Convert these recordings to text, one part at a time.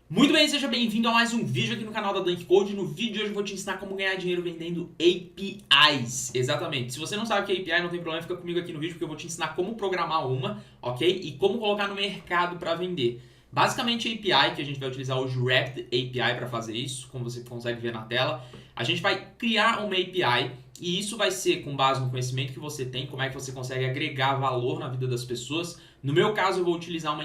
Muito bem, seja bem-vindo a mais um vídeo aqui no canal da Dunk Code. No vídeo de hoje eu vou te ensinar como ganhar dinheiro vendendo APIs. Exatamente. Se você não sabe o que é API, não tem problema, fica comigo aqui no vídeo porque eu vou te ensinar como programar uma, ok? E como colocar no mercado para vender. Basicamente, a API que a gente vai utilizar hoje, o Rapid API, para fazer isso, como você consegue ver na tela. A gente vai criar uma API e isso vai ser com base no conhecimento que você tem, como é que você consegue agregar valor na vida das pessoas. No meu caso, eu vou utilizar uma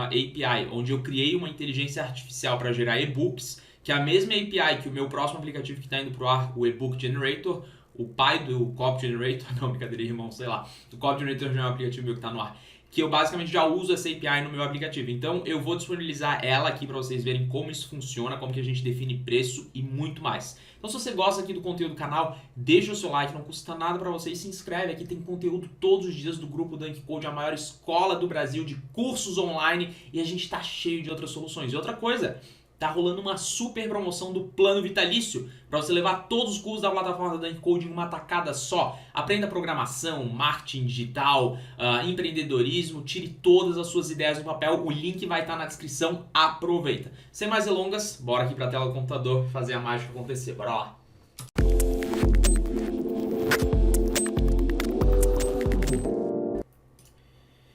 API, onde eu criei uma inteligência artificial para gerar e-books, que é a mesma API que o meu próximo aplicativo que está indo para o ar, o e-book Generator, o pai do Copy Generator, não, brincadeira, irmão, sei lá. O Copy Generator já é um aplicativo meu que está no ar, que eu basicamente já uso essa API no meu aplicativo. Então eu vou disponibilizar ela aqui para vocês verem como isso funciona, como que a gente define preço e muito mais. Então se você gosta aqui do conteúdo do canal, deixa o seu like, não custa nada para você e se inscreve. Aqui tem conteúdo todos os dias do grupo Dunk Code, a maior escola do Brasil de cursos online, e a gente tá cheio de outras soluções. E outra coisa, tá rolando uma super promoção do plano vitalício para você levar todos os cursos da plataforma da Dunk Code em uma tacada só. Aprenda programação, marketing digital, empreendedorismo, tire todas as suas ideias do papel. O link vai estar na descrição. Aproveita. Sem mais delongas, bora aqui para a tela do computador fazer a mágica acontecer. Bora lá.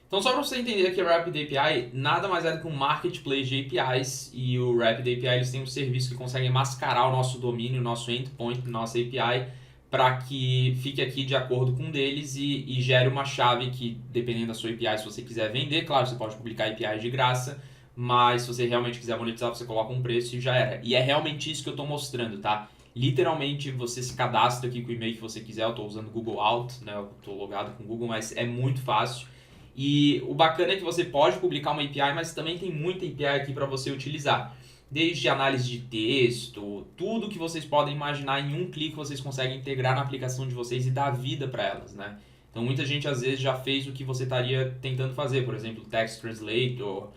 Então, só para você entender que a Rapid API nada mais é do que um marketplace de APIs, e o Rapid API eles têm um serviço que consegue mascarar o nosso domínio, o nosso endpoint, nossa API, para que fique aqui de acordo com um deles e gere uma chave que, dependendo da sua API, se você quiser vender, claro, você pode publicar APIs de graça, mas se você realmente quiser monetizar, você coloca um preço e já era. E é realmente isso que eu estou mostrando, tá? Literalmente, você se cadastra aqui com o e-mail que você quiser. Eu estou usando o Google Out, né? Eu estou logado com o Google, mas é muito fácil. E o bacana é que você pode publicar uma API, mas também tem muita API aqui para você utilizar. Desde análise de texto, tudo que vocês podem imaginar, em um clique vocês conseguem integrar na aplicação de vocês e dar vida para elas, né? Então muita gente às vezes já fez o que você estaria tentando fazer, por exemplo, Text Translator,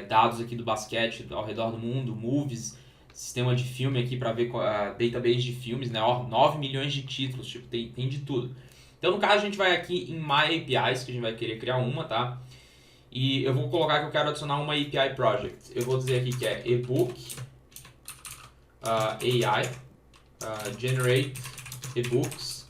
dados aqui do basquete ao redor do mundo, movies, sistema de filme aqui para ver database de filmes, né? 9 milhões de títulos, tipo, tem de tudo. Então, no caso, a gente vai aqui em My APIs, que a gente vai querer criar uma, tá? E eu vou colocar que eu quero adicionar uma API Project. Eu vou dizer aqui que é ebook AI, generate ebooks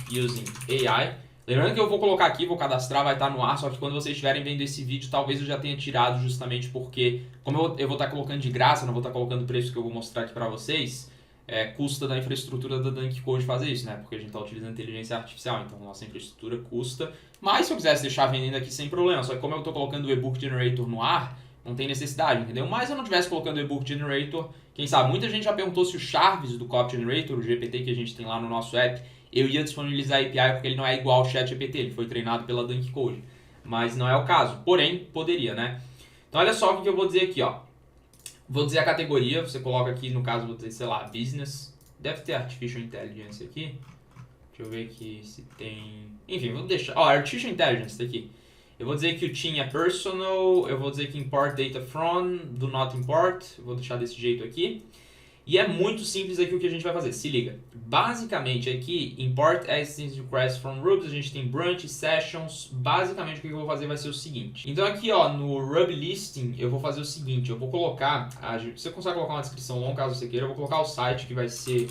using AI. Lembrando que eu vou colocar aqui, vou cadastrar, vai estar no ar, só que quando vocês estiverem vendo esse vídeo, talvez eu já tenha tirado justamente porque, como eu vou estar colocando de graça, não vou estar colocando o preço que eu vou mostrar aqui para vocês, custa da infraestrutura da Dunk Code fazer isso, né? Porque a gente está utilizando inteligência artificial, então nossa infraestrutura custa. Mas se eu quisesse deixar vendendo aqui sem problema, só que como eu estou colocando o e-book generator no ar, não tem necessidade, entendeu? Mas se eu não estivesse colocando o e-book generator, quem sabe, muita gente já perguntou se o Charves do Copy Generator, o GPT que a gente tem lá no nosso app, eu ia disponibilizar a API porque ele não é igual ao ChatGPT, ele foi treinado pela Dunk Code. Mas não é o caso, porém, poderia, né? Então olha só o que eu vou dizer aqui, ó. Vou dizer a categoria, você coloca aqui, no caso, vou dizer, sei lá, Business. Deve ter Artificial Intelligence aqui. Deixa eu ver aqui se tem... Enfim, vou deixar... Ó, Artificial Intelligence tá aqui. Eu vou dizer que o team é personal, eu vou dizer que import data from, do not import. Eu vou deixar desse jeito aqui. E é muito simples aqui o que a gente vai fazer, se liga. Basicamente aqui, import assistance request from Ruby, a gente tem branch, sessions. Basicamente o que eu vou fazer vai ser o seguinte. Então aqui ó, no Ruby listing, eu vou fazer o seguinte, eu vou colocar, você consegue colocar uma descrição longa caso você queira, eu vou colocar o site que vai ser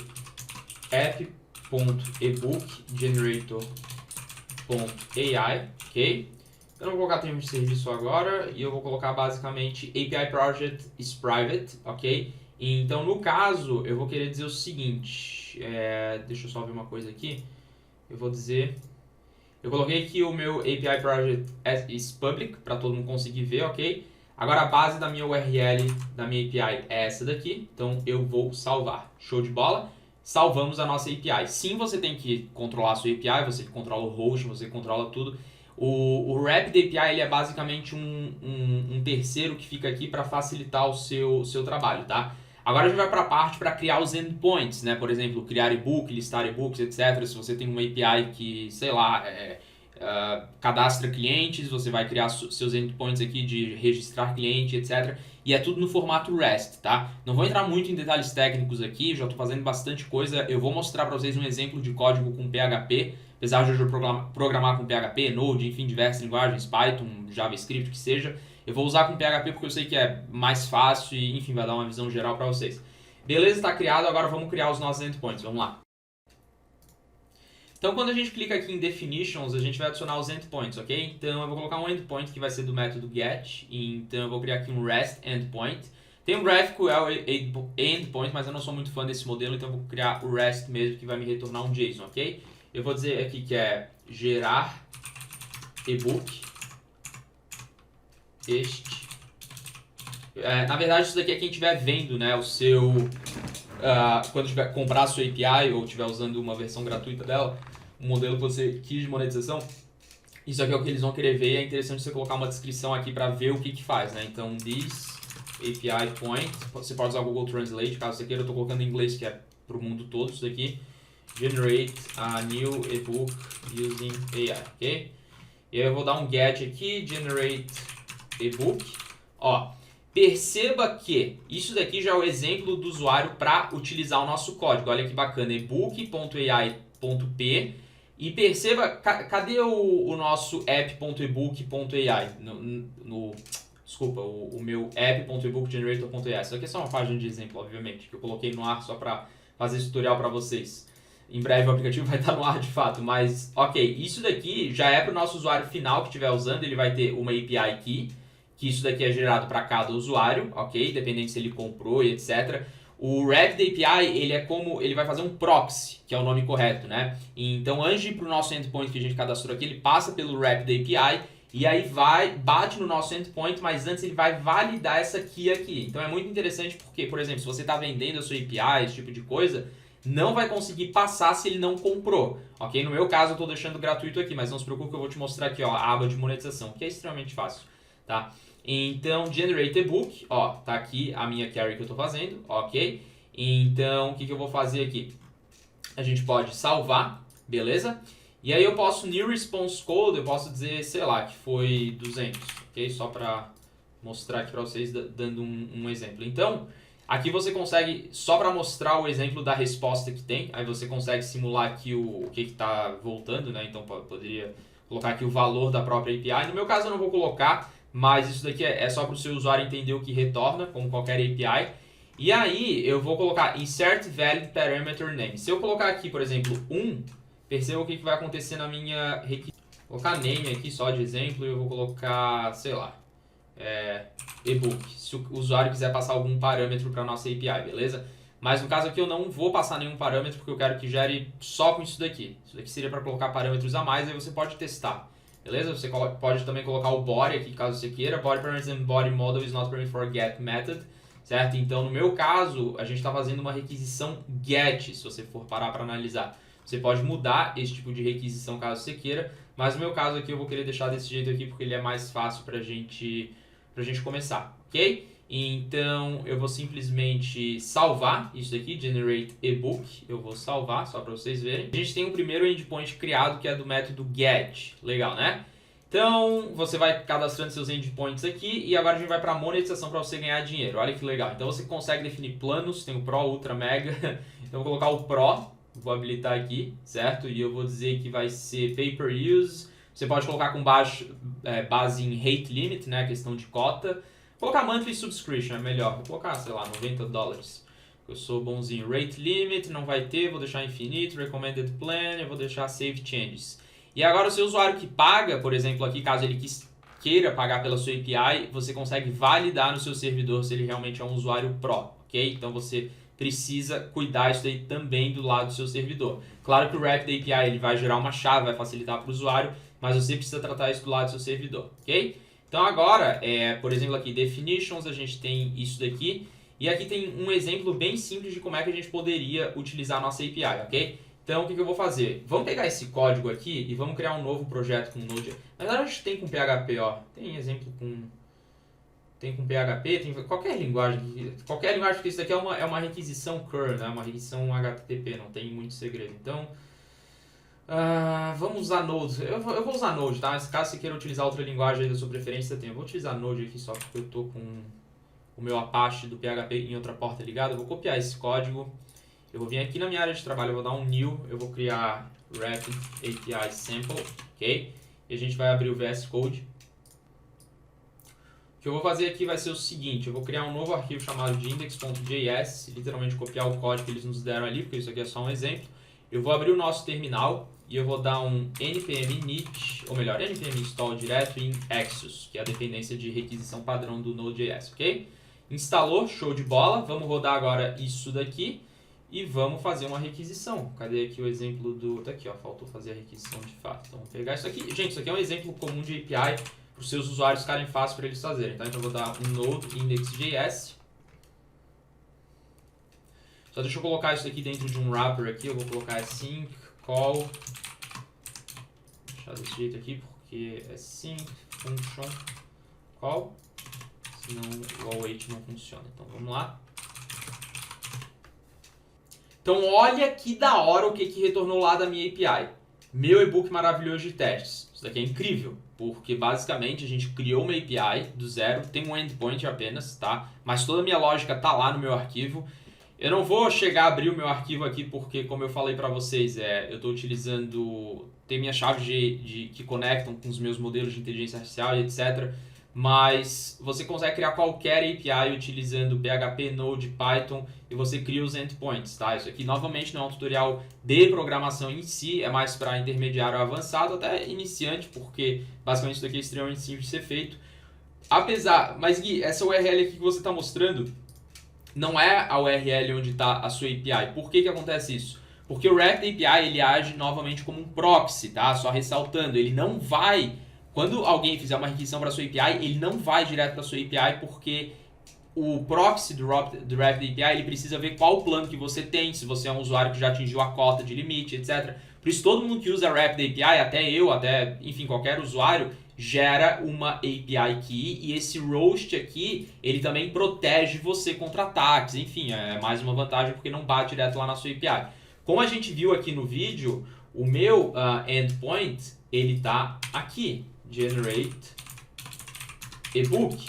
app.ebookgenerator.ai, ok? Eu não vou colocar termo de serviço agora e eu vou colocar basicamente API Project is private, ok? Então, no caso, eu vou querer dizer o seguinte, deixa eu só ver uma coisa aqui, eu vou dizer, eu coloquei que o meu API Project is public, para todo mundo conseguir ver, ok? Agora a base da minha URL, da minha API é essa daqui, então eu vou salvar, show de bola? Salvamos a nossa API. Sim, você tem que controlar a sua API, você que controla o host, você controla tudo. O Rapid API ele é basicamente um terceiro que fica aqui para facilitar o seu trabalho, tá? Agora a gente vai para a parte para criar os endpoints, né? Por exemplo, criar e-book, listar e-books, etc. Se você tem uma API que, sei lá, cadastra clientes, você vai criar seus endpoints aqui de registrar cliente, etc. E é tudo no formato REST, tá? Não vou entrar muito em detalhes técnicos aqui, já estou fazendo bastante coisa. Eu vou mostrar para vocês um exemplo de código com PHP, apesar de eu programar com PHP, Node, enfim, diversas linguagens, Python, JavaScript, que seja. Eu vou usar com PHP porque eu sei que é mais fácil e, enfim, vai dar uma visão geral para vocês. Beleza, está criado, agora vamos criar os nossos endpoints, vamos lá. Então, quando a gente clica aqui em Definitions, a gente vai adicionar os endpoints, ok? Então, eu vou colocar um endpoint que vai ser do método get. Então, eu vou criar aqui um REST endpoint. Tem um GraphQL endpoint, mas eu não sou muito fã desse modelo, então eu vou criar o REST mesmo, que vai me retornar um JSON, ok? Eu vou dizer aqui que é gerar ebook este. Na verdade, isso daqui é quem estiver vendo, né, o seu... quando tiver comprar a sua API ou estiver usando uma versão gratuita dela, um modelo que você quis de monetização, isso aqui é o que eles vão querer ver. É interessante você colocar uma descrição aqui para ver o que faz, né? Então, this API point, você pode usar o Google Translate, caso você queira. Eu estou colocando em inglês, que é para o mundo todo isso daqui. Generate a new ebook using AI, ok? E aí eu vou dar um get aqui, generate ebook. Ó, perceba que isso daqui já é o exemplo do usuário para utilizar o nosso código. Olha que bacana, ebook.ai.p. E perceba, cadê o nosso app.ebook.ai? Desculpa, o meu app.ebookgenerator.ai. Isso aqui é só uma página de exemplo, obviamente, que eu coloquei no ar só para fazer esse tutorial para vocês. Em breve o aplicativo vai estar no ar de fato, mas ok, isso daqui já é para o nosso usuário final que estiver usando. Ele vai ter uma API key, que isso daqui é gerado para cada usuário, ok? Dependendo se ele comprou e etc. O Rapid API, ele vai fazer um proxy, que é o nome correto, né? Então, antes de ir para o nosso endpoint que a gente cadastrou aqui, ele passa pelo Rapid API e aí bate no nosso endpoint, mas antes ele vai validar essa key aqui. Então, é muito interessante porque, por exemplo, se você está vendendo a sua API, esse tipo de coisa, não vai conseguir passar se ele não comprou, ok? No meu caso, eu estou deixando gratuito aqui, mas não se preocupe que eu vou te mostrar aqui, ó, a aba de monetização, que é extremamente fácil, tá? Então, generate ebook, ó, tá aqui a minha query que eu estou fazendo, ok? Então, o que eu vou fazer aqui? A gente pode salvar, beleza? E aí eu posso new response code, eu posso dizer, sei lá, que foi 200, ok? Só para mostrar aqui para vocês, dando um exemplo. Então, aqui você consegue, só para mostrar o exemplo da resposta que tem, aí você consegue simular aqui o que está voltando, né? Então, poderia colocar aqui o valor da própria API. No meu caso, eu não vou colocar, mas isso daqui é só para o seu usuário entender o que retorna, como qualquer API. E aí, eu vou colocar insert valid parameter name. Se eu colocar aqui, por exemplo, 1, perceba o que vai acontecer na minha requisição. Vou colocar name aqui só de exemplo e eu vou colocar, sei lá, ebook, se o usuário quiser passar algum parâmetro para a nossa API, beleza? Mas no caso aqui eu não vou passar nenhum parâmetro porque eu quero que gere só com isso daqui. Isso daqui seria para colocar parâmetros a mais, aí você pode testar. Beleza? Você pode também colocar o body aqui, caso você queira. Body parameters and body model is not permitted for get method. Certo? Então, no meu caso, a gente está fazendo uma requisição get, se você for parar para analisar. Você pode mudar esse tipo de requisição caso você queira, mas no meu caso aqui eu vou querer deixar desse jeito aqui porque ele é mais fácil para a gente começar, ok? Então, eu vou simplesmente salvar isso daqui, generate ebook. Eu vou salvar, só para vocês verem. A gente tem o primeiro endpoint criado, que é do método get. Legal, né? Então, você vai cadastrando seus endpoints aqui e agora a gente vai para a monetização para você ganhar dinheiro. Olha que legal. Então, você consegue definir planos, tem o Pro, Ultra, Mega. Então, eu vou colocar o Pro, vou habilitar aqui, certo? E eu vou dizer que vai ser Pay-Per-Use. Você pode colocar com base em rate limit, né, questão de cota. Vou colocar monthly subscription, é melhor. Vou colocar, sei lá, $90. Eu sou bonzinho. Rate limit, não vai ter, vou deixar infinito. Recommended plan, eu vou deixar save changes. E agora o seu usuário que paga, por exemplo, aqui, caso ele queira pagar pela sua API, você consegue validar no seu servidor se ele realmente é um usuário Pro, ok? Então você precisa cuidar isso daí também do lado do seu servidor. Claro que o Rapid API ele vai gerar uma chave, vai facilitar para o usuário, mas você precisa tratar isso do lado do seu servidor, ok? Então agora, por exemplo aqui, definitions, a gente tem isso daqui, e aqui tem um exemplo bem simples de como é que a gente poderia utilizar a nossa API, ok? Então o que eu vou fazer? Vamos pegar esse código aqui e vamos criar um novo projeto com Node. Na verdade a gente tem com PHP, ó, tem exemplo com... Tem com PHP, tem qualquer linguagem, porque isso aqui é uma requisição curl, né? Uma requisição HTTP, não tem muito segredo. Então, vamos usar Node. Eu vou usar Node, tá? Mas caso você queira utilizar outra linguagem da sua preferência, eu vou utilizar Node aqui só porque eu tô com o meu Apache do PHP em outra porta ligada. Eu vou copiar esse código, eu vou vir aqui na minha área de trabalho, eu vou dar um new, eu vou criar Rapid API Sample, ok? E a gente vai abrir o VS Code. que eu vou fazer aqui vai ser o seguinte, eu vou criar um novo arquivo chamado de index.js, literalmente copiar o código que eles nos deram ali, porque isso aqui é só um exemplo. Eu vou abrir o nosso terminal e eu vou dar um npm init, ou melhor, npm install direto em Axios, que é a dependência de requisição padrão do Node.js, ok? Instalou, show de bola, vamos rodar agora isso daqui e vamos fazer uma requisição. Cadê aqui o exemplo do... Tá aqui, ó, faltou fazer a requisição de fato. Então, vamos pegar isso aqui. Gente, isso aqui é um exemplo comum de API, para os seus usuários ficarem fácil para eles fazerem, tá? Então eu vou dar um node index.js. Só deixa eu colocar isso aqui dentro de um wrapper aqui, eu vou colocar async call. Vou deixar desse jeito aqui porque é sync function call, senão o await não funciona. Então vamos lá. Então olha que da hora o que retornou lá da minha API. Meu e-book maravilhoso de testes. Isso daqui é incrível, porque basicamente a gente criou uma API do zero, tem um endpoint apenas, tá? Mas toda a minha lógica tá lá no meu arquivo. Eu não vou chegar a abrir o meu arquivo aqui porque, como eu falei para vocês, eu estou utilizando... Tem minhas chaves que conectam com os meus modelos de inteligência artificial e etc. Mas você consegue criar qualquer API utilizando PHP, Node, Python e você cria os endpoints, tá? Isso aqui novamente não é um tutorial de programação em si, é mais para intermediário avançado, até iniciante, porque basicamente isso daqui é extremamente simples de ser feito. Mas Gui, essa URL aqui que você está mostrando não é a URL onde está a sua API. Por que acontece isso? Porque o Rapid API ele age novamente como um proxy, tá? Só ressaltando, ele não vai... Quando alguém fizer uma requisição para a sua API, ele não vai direto para a sua API porque o proxy do Rapid API ele precisa ver qual plano que você tem, se você é um usuário que já atingiu a cota de limite, etc. Por isso todo mundo que usa Rapid API, até eu, enfim, qualquer usuário, gera uma API Key e esse roast aqui, ele também protege você contra ataques, enfim, é mais uma vantagem porque não bate direto lá na sua API. Como a gente viu aqui no vídeo, o meu endpoint, ele tá aqui, generate ebook,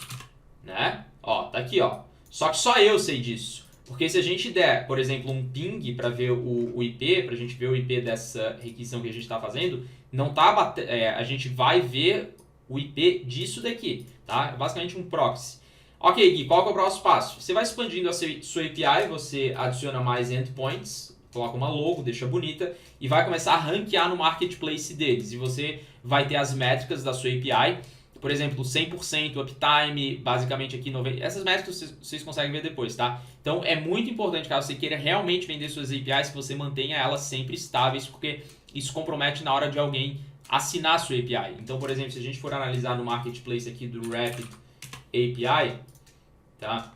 né? Ó, tá aqui, ó. Só que só eu sei disso. Porque se a gente der, por exemplo, um ping para ver o IP, para a gente ver o IP dessa requisição que a gente está fazendo, não tá a gente vai ver o IP disso daqui, tá? É basicamente um proxy. Ok, Gui, qual que é o próximo passo? Você vai expandindo a sua API, você adiciona mais endpoints, coloca uma logo, deixa bonita, e vai começar a ranquear no marketplace deles. E você vai ter as métricas da sua API, por exemplo, 100% uptime, basicamente aqui 90%. Essas métricas vocês conseguem ver depois, tá? Então é muito importante, caso você queira realmente vender suas APIs, que você mantenha elas sempre estáveis, porque isso compromete na hora de alguém assinar a sua API. Então, por exemplo, se a gente for analisar no marketplace aqui do Rapid API, tá?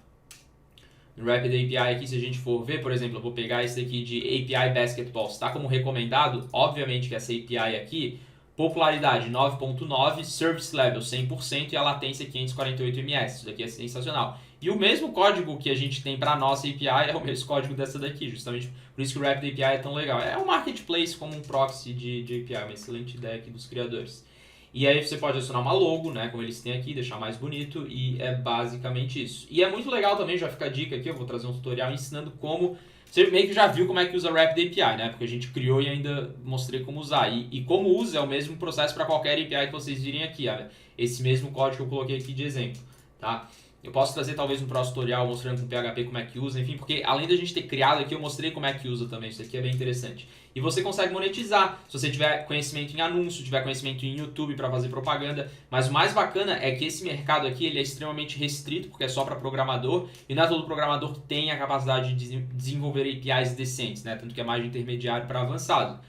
No Rapid API aqui, se a gente for ver, por exemplo, eu vou pegar esse aqui de API Basketballs, tá como recomendado, obviamente que essa API aqui, popularidade 9.9, service level 100% e a latência 548 ms. Isso daqui é sensacional. E o mesmo código que a gente tem para a nossa API é o mesmo código dessa daqui, justamente por isso que o Rapid API é tão legal. É um marketplace como um proxy de API, uma excelente ideia aqui dos criadores. E aí você pode adicionar uma logo, né, como eles têm aqui, deixar mais bonito e é basicamente isso. E é muito legal também, já fica a dica aqui, eu vou trazer um tutorial ensinando como... Você meio que já viu como é que usa Rapid API, né? Porque a gente criou e ainda mostrei como usar. E como usa é o mesmo processo para qualquer API que vocês virem aqui, olha. Esse mesmo código que eu coloquei aqui de exemplo, tá? Eu posso trazer talvez um próximo tutorial mostrando com PHP como é que usa, enfim, porque além da gente ter criado aqui, eu mostrei como é que usa também. Isso aqui é bem interessante. E você consegue monetizar, se você tiver conhecimento em anúncio, tiver conhecimento em YouTube para fazer propaganda. Mas o mais bacana é que esse mercado aqui ele é extremamente restrito, porque é só para programador, e não é todo programador que tem a capacidade de desenvolver APIs decentes, né? Tanto que é mais de intermediário para avançado.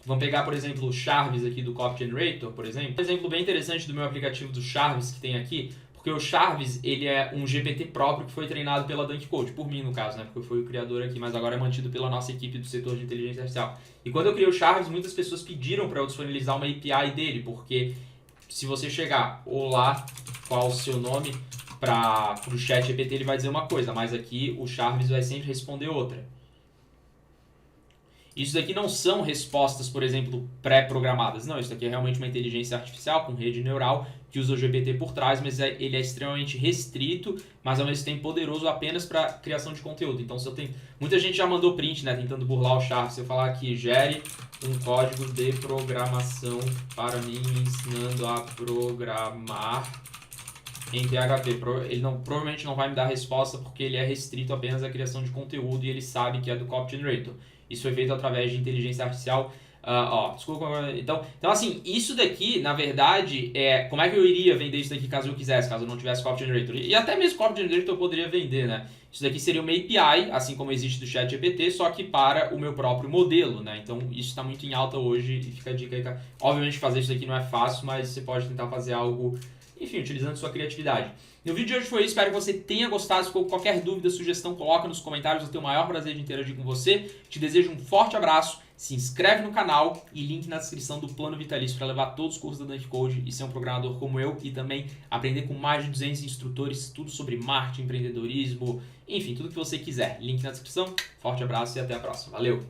Vamos pegar, por exemplo, o Charvis aqui do Copy Generator, por exemplo. Um exemplo bem interessante do meu aplicativo do Charvis que tem aqui, porque o Charvis, ele é um GPT próprio que foi treinado pela Dunkcode, por mim no caso, né? Porque eu fui o criador aqui, mas agora é mantido pela nossa equipe do setor de inteligência artificial. E quando eu criei o Charvis, muitas pessoas pediram para eu disponibilizar uma API dele, porque se você chegar, olá, qual o seu nome, para o chat GPT ele vai dizer uma coisa, mas aqui o Charvis vai sempre responder outra. Isso daqui não são respostas, por exemplo, pré-programadas. Não, isso daqui é realmente uma inteligência artificial com rede neural que usa o GPT por trás, mas ele é extremamente restrito, mas ao mesmo tempo poderoso apenas para criação de conteúdo. Então, se eu tenho... Muita gente já mandou print, né, tentando burlar o Charvis. Se eu falar aqui, gere um código de programação para mim, me ensinando a programar em PHP. Ele provavelmente não vai me dar resposta porque ele é restrito apenas à criação de conteúdo e ele sabe que é do Copy Generator. Isso foi feito através de inteligência artificial. Desculpa. Então, assim, isso daqui, na verdade, como é que eu iria vender isso daqui caso eu quisesse, caso eu não tivesse Copy Generator? E até mesmo Copy Generator eu poderia vender, né? Isso daqui seria uma API, assim como existe do ChatGPT, só que para o meu próprio modelo, né? Então, isso está muito em alta hoje e fica a dica aí. Obviamente, fazer isso daqui não é fácil, mas você pode tentar fazer algo, enfim, utilizando sua criatividade. No vídeo de hoje foi isso, espero que você tenha gostado. Se ficou com qualquer dúvida, sugestão, coloca nos comentários, eu tenho o maior prazer de interagir com você. Te desejo um forte abraço, se inscreve no canal e link na descrição do plano vitalício para levar todos os cursos da Dunk Code e ser um programador como eu e também aprender com mais de 200 instrutores, tudo sobre marketing, empreendedorismo, enfim, tudo que você quiser. Link na descrição, forte abraço e até a próxima. Valeu!